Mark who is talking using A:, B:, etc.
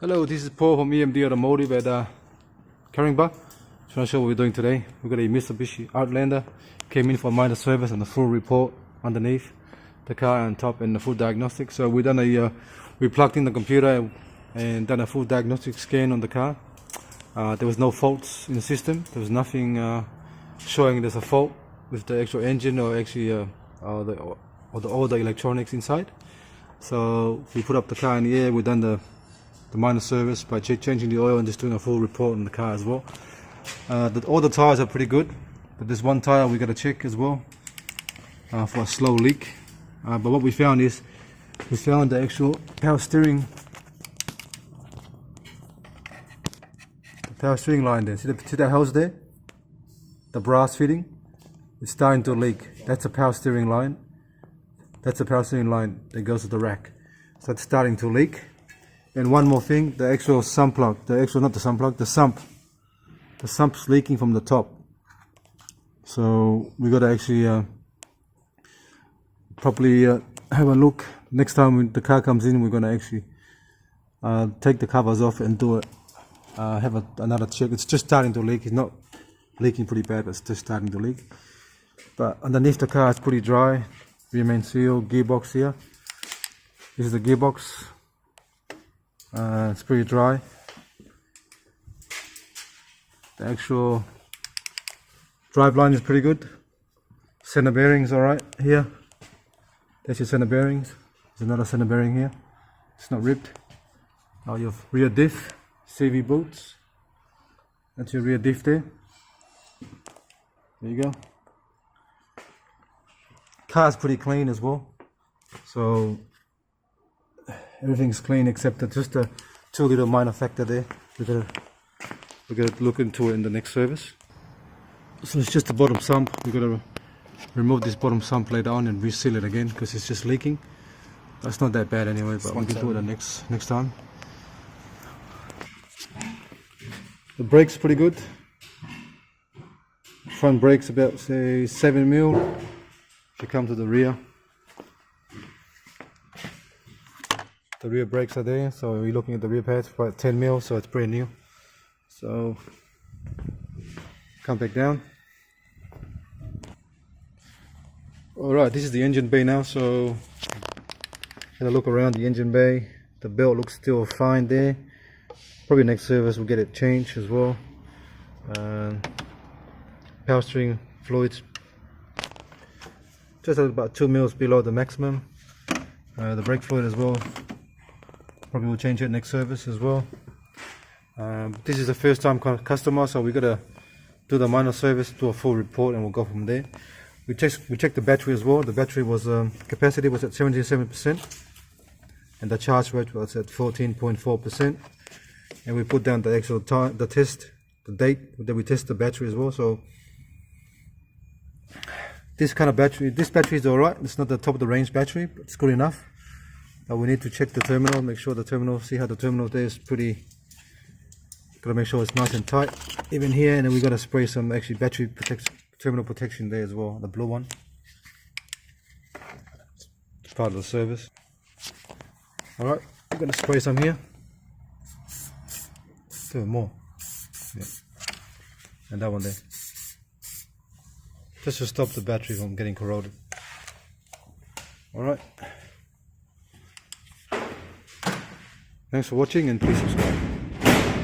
A: Hello, this is Paul from EMD Automotive at Caringbah. Just want to show what we're doing today. We've got a Mitsubishi Outlander. Came in for minor service and a full report underneath the car on top and the full diagnostic. So we plugged in the computer and done a full diagnostic scan on the car. There was no faults in the system. There was nothing showing there's a fault with the actual engine or actually all the electronics inside. So we put up the car in the air. We've done the minor service by changing the oil and just doing a full report on the car as well. All the tires are pretty good, but there's one tire we got to check as well for a slow leak. But what we found is the actual power steering line there. See that hose there? The brass fitting? It's starting to leak. That's a power steering line. That's a power steering line that goes to the rack. So it's starting to leak. And one more thing, the actual sump plug, the sump's leaking from the top. So we got to actually properly have a look. Next time when the car comes in, we're going to actually take the covers off and do it. Have another check. It's just starting to leak. It's not leaking pretty bad, but it's just starting to leak. But underneath the car, it's pretty dry. Rear main seal, gearbox here. This is the gearbox. It's pretty dry. The actual drive line is pretty good. Center bearings alright here. That's your center bearings. There's another center bearing here. It's not ripped. Now your rear diff, CV boots. That's your rear diff there. There you go. Car's pretty clean as well. So everything's clean except just a 2 little minor factor there. We're gonna look into it in the next service. So it's just the bottom sump. We're gonna remove this bottom sump later on and reseal it again because it's just leaking. That's not that bad anyway, but we can do it the next time. The brake's pretty good. Front brake's about say 7mm. If you come to the rear. The rear brakes are there, so we're looking at the rear pads, about 10mm, so it's brand new. So come back down. Alright, this is the engine bay now, so had a look around the engine bay. The belt looks still fine there. Probably next service we'll get it changed as well. Power steering fluids just about 2mm below the maximum. The brake fluid as well. Probably will change it next service as well. This is a first time customer, so we gotta do the minor service, do a full report, and we'll go from there. We checked the battery as well. The battery was capacity was at 77%, and the charge rate was at 14.4%. And we put down the actual time, the date that we test the battery as well. So this battery is alright. It's not the top of the range battery, but it's good enough. We need to check the terminal, make sure the terminal, see how the terminal there is pretty, gotta make sure it's nice and tight, even here. And then we gotta spray some actually battery terminal protection there as well, the blue one. It's part of the service. Alright, we're gonna spray some here. Do more. Yeah. And that one there. Just to stop the battery from getting corroded. Alright. Thanks for watching and please subscribe.